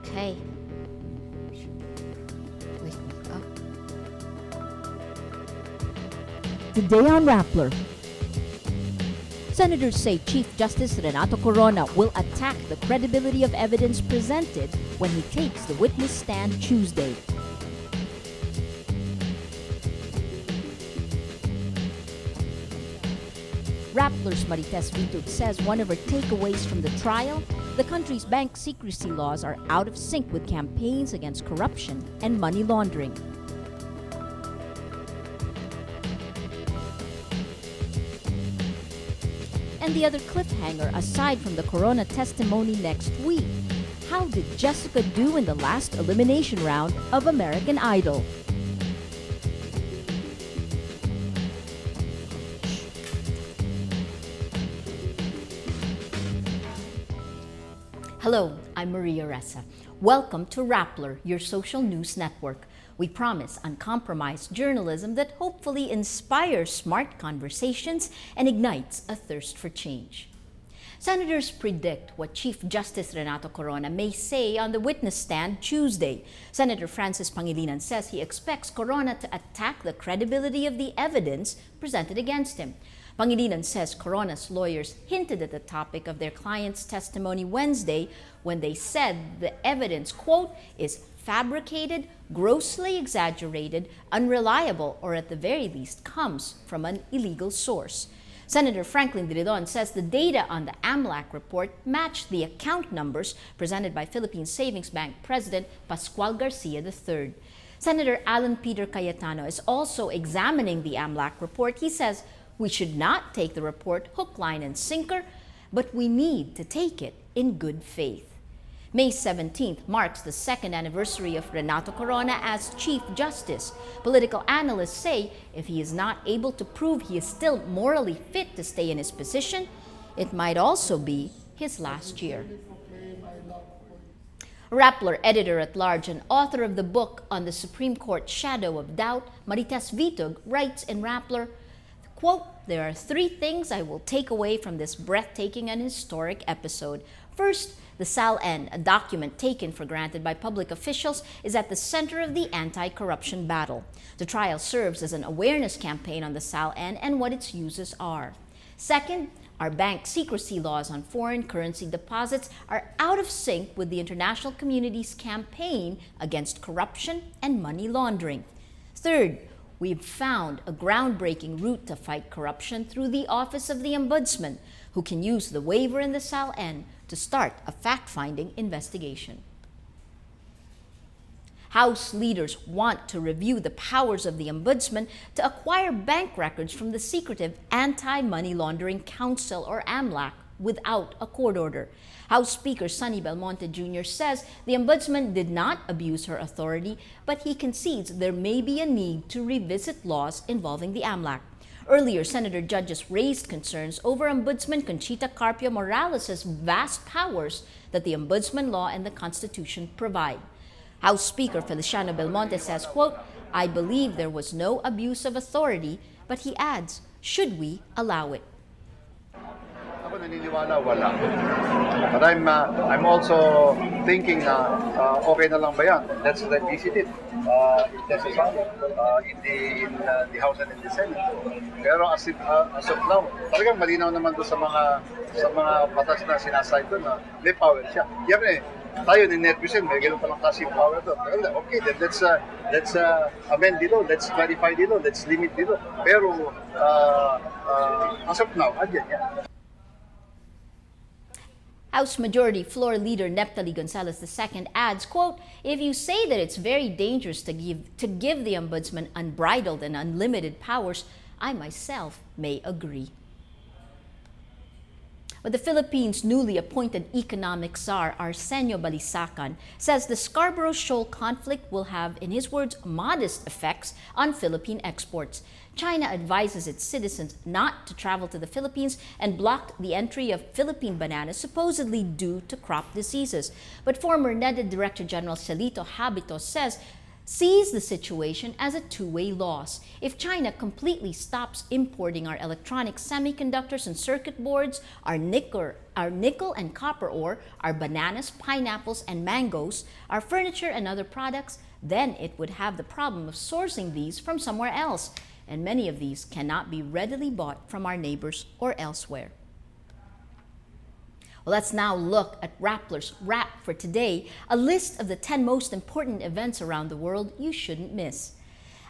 Okay. Wait. Oh. Today on Rappler, Senators say Chief Justice Renato Corona will attack the credibility of evidence presented when he takes the witness stand Tuesday. Rappler's Marites Vitug says one of her takeaways from the trial, the country's bank secrecy laws are out of sync with campaigns against corruption and money laundering. And the other cliffhanger, aside from the Corona testimony next week, how did Jessica do in the last elimination round of American Idol? Hello, I'm Maria Ressa. Welcome to Rappler, your social news network. We promise uncompromised journalism that hopefully inspires smart conversations and ignites a thirst for change. Senators predict what Chief Justice Renato Corona may say on the witness stand Tuesday. Senator Francis Pangilinan says he expects Corona to attack the credibility of the evidence presented against him. Pangilinan says Corona's lawyers hinted at the topic of their client's testimony Wednesday when they said the evidence, quote, is fabricated, grossly exaggerated, unreliable, or at the very least comes from an illegal source. Senator Franklin Drilon says the data on the AMLAC report matched the account numbers presented by Philippine Savings Bank President Pascual Garcia III. Senator Alan Peter Cayetano is also examining the AMLAC report. He says we should not take the report hook, line, and sinker, but we need to take it in good faith. May 17th marks the second anniversary of Renato Corona as Chief Justice. Political analysts say if he is not able to prove he is still morally fit to stay in his position, it might also be his last year. Rappler editor-at-large and author of the book on the Supreme Court Shadow of Doubt, Marites Vitug, writes in Rappler, quote, there are three things I will take away from this breathtaking and historic episode. First, the SAL-N, a document taken for granted by public officials, is at the center of the anti-corruption battle. The trial serves as an awareness campaign on the SAL-N and what its uses are. Second, our bank secrecy laws on foreign currency deposits are out of sync with the international community's campaign against corruption and money laundering. Third, we've found a groundbreaking route to fight corruption through the Office of the Ombudsman, who can use the waiver in the SAL-N to start a fact-finding investigation. House leaders want to review the powers of the Ombudsman to acquire bank records from the secretive Anti-Money Laundering Council, or AMLAC, without a court order. House Speaker Sonny Belmonte Jr. says the Ombudsman did not abuse her authority, but he concedes there may be a need to revisit laws involving the AMLAC. Earlier, Senator judges raised concerns over Ombudsman Conchita Carpio Morales' vast powers that the Ombudsman law and the Constitution provide. House Speaker Feliciano Belmonte says, quote, I believe there was no abuse of authority, but he adds, should we allow it? Ako naniniwala wala. But I'm also thinking na okay na lang ba yan? Let's revisit it if necessary in the House and in the Senate. Pero as of now, talagang malinaw naman doon sa mga batas na sinasay doon na may power siya. Siyempre, tayo ni Netvision, may ganun palang klase yung power doon. Okay, then let's amend the law, let's clarify the law, let's limit the law. Pero as of now, andyan yan. House Majority Floor Leader Neptali Gonzalez II adds, quote, if you say that it's very dangerous to give the Ombudsman unbridled and unlimited powers, I myself may agree. But the Philippines' newly appointed economic czar, Arsenio Balisacan, says the Scarborough Shoal conflict will have, in his words, modest effects on Philippine exports. China advises its citizens not to travel to the Philippines and blocked the entry of Philippine bananas supposedly due to crop diseases. But former NEDA Director General Celito Habito says sees the situation as a two-way loss. If China completely stops importing our electronic semiconductors and circuit boards, our nickel and copper ore, our bananas, pineapples, and mangoes, our furniture and other products, then it would have the problem of sourcing these from somewhere else, and many of these cannot be readily bought from our neighbors or elsewhere. Well, let's now look at Rappler's Wrap for today, a list of the 10 most important events around the world you shouldn't miss.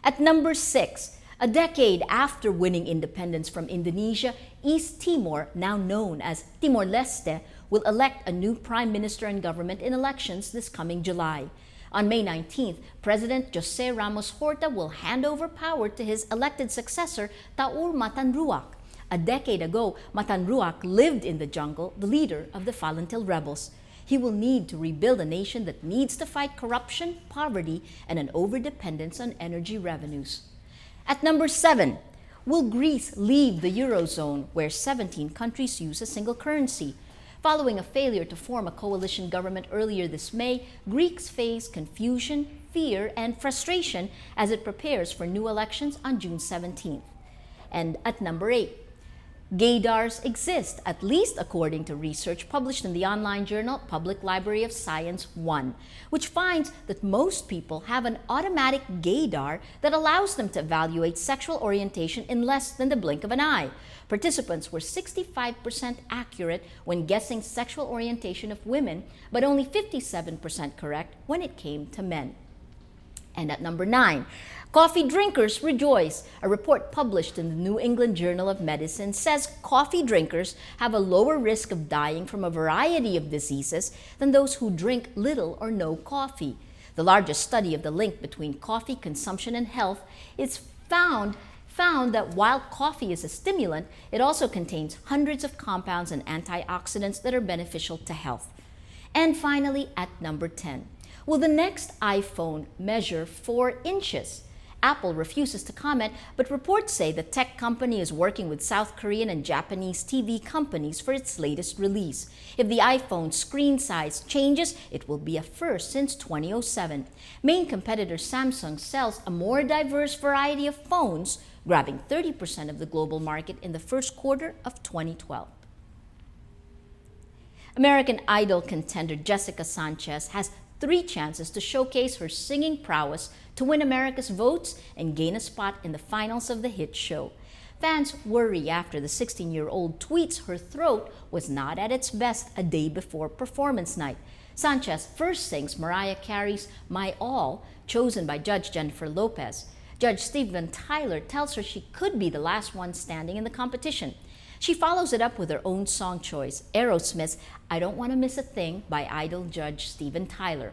At number 6, a decade after winning independence from Indonesia, East Timor, now known as Timor-Leste, will elect a new prime minister and government in elections this coming July. On May 19th, President Jose Ramos Horta will hand over power to his elected successor, Taur Matanruak. A decade ago, Matanruak lived in the jungle, the leader of the Falentil rebels. He will need to rebuild a nation that needs to fight corruption, poverty, and an overdependence on energy revenues. At number 7, will Greece leave the Eurozone, where 17 countries use a single currency? Following a failure to form a coalition government earlier this May, Greeks face confusion, fear, and frustration as it prepares for new elections on June 17th. And at number 8, gaydars exist, at least according to research published in the online journal Public Library of Science 1, which finds that most people have an automatic gaydar that allows them to evaluate sexual orientation in less than the blink of an eye. Participants were 65% accurate when guessing sexual orientation of women, but only 57% correct when it came to men. And at number 9, coffee drinkers rejoice. A report published in the New England Journal of Medicine says coffee drinkers have a lower risk of dying from a variety of diseases than those who drink little or no coffee. The largest study of the link between coffee consumption and health is found that while coffee is a stimulant, it also contains hundreds of compounds and antioxidants that are beneficial to health. And finally, at number 10, will the next iPhone measure 4 inches? Apple refuses to comment, but reports say the tech company is working with South Korean and Japanese TV companies for its latest release. If the iPhone screen size changes, it will be a first since 2007. Main competitor Samsung sells a more diverse variety of phones, grabbing 30% of the global market in the first quarter of 2012. American Idol contender Jessica Sanchez has 3 chances to showcase her singing prowess to win America's votes and gain a spot in the finals of the hit show. Fans worry after the 16-year-old tweets her throat was not at its best a day before performance night. Sanchez first sings Mariah Carey's My All, chosen by Judge Jennifer Lopez. Judge Steven Tyler tells her she could be the last one standing in the competition. She follows it up with her own song choice, Aerosmith's I Don't Want to Miss a Thing by Idol Judge Steven Tyler.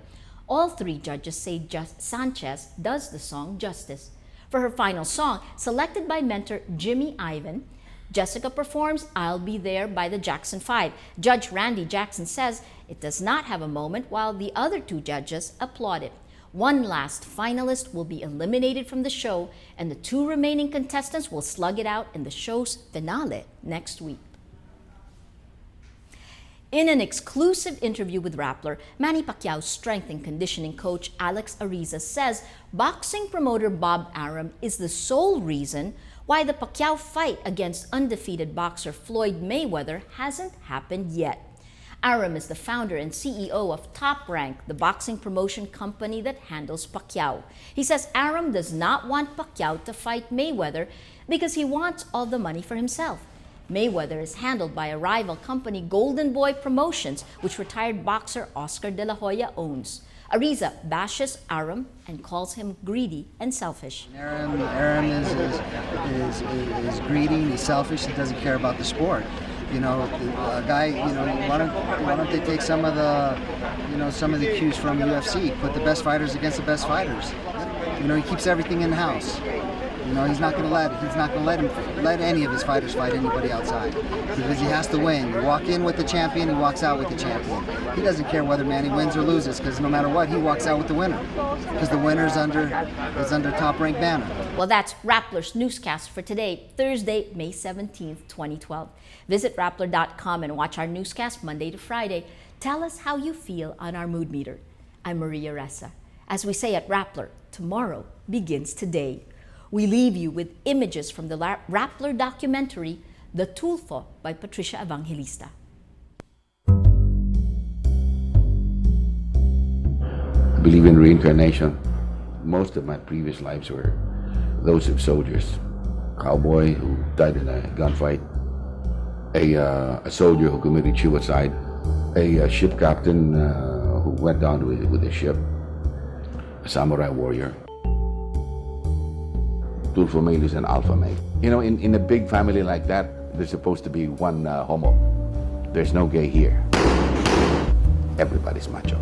All 3 judges say Sanchez does the song justice. For her final song, selected by mentor Jimmy Ivan, Jessica performs I'll Be There by the Jackson 5. Judge Randy Jackson says it does not have a moment, while the other 2 judges applaud it. One last finalist will be eliminated from the show, and the 2 remaining contestants will slug it out in the show's finale next week. In an exclusive interview with Rappler, Manny Pacquiao's strength and conditioning coach Alex Ariza says boxing promoter Bob Arum is the sole reason why the Pacquiao fight against undefeated boxer Floyd Mayweather hasn't happened yet. Arum is the founder and CEO of Top Rank, the boxing promotion company that handles Pacquiao. He says Arum does not want Pacquiao to fight Mayweather because he wants all the money for himself. Mayweather is handled by a rival company, Golden Boy Promotions, which retired boxer Oscar De La Hoya owns. Ariza bashes Arum and calls him greedy and selfish. Arum is greedy, he's selfish, he doesn't care about the sport. You know, a guy, you know, why don't they take some of the cues from UFC, put the best fighters against the best fighters. You know, he keeps everything in house. You know, he's not going to let any of his fighters fight anybody outside because he has to win. You walk in with the champion, he walks out with the champion. He doesn't care whether Manny wins or loses because no matter what, he walks out with the winner because the winner is under Top Rank banner. Well, that's Rappler's Newscast for today, Thursday, May 17th, 2012. Visit Rappler.com and watch our newscast Monday to Friday. Tell us how you feel on our mood meter. I'm Maria Ressa. As we say at Rappler, tomorrow begins today. We leave you with images from the Rappler documentary, The Tulfo by Patricia Evangelista. I believe in reincarnation. Most of my previous lives were those of soldiers. A cowboy who died in a gunfight, a soldier who committed suicide, a ship captain who went down with a ship, a samurai warrior. Tulfo male is an alpha male. You know, in a big family like that, there's supposed to be one homo. There's no gay here. Everybody's macho.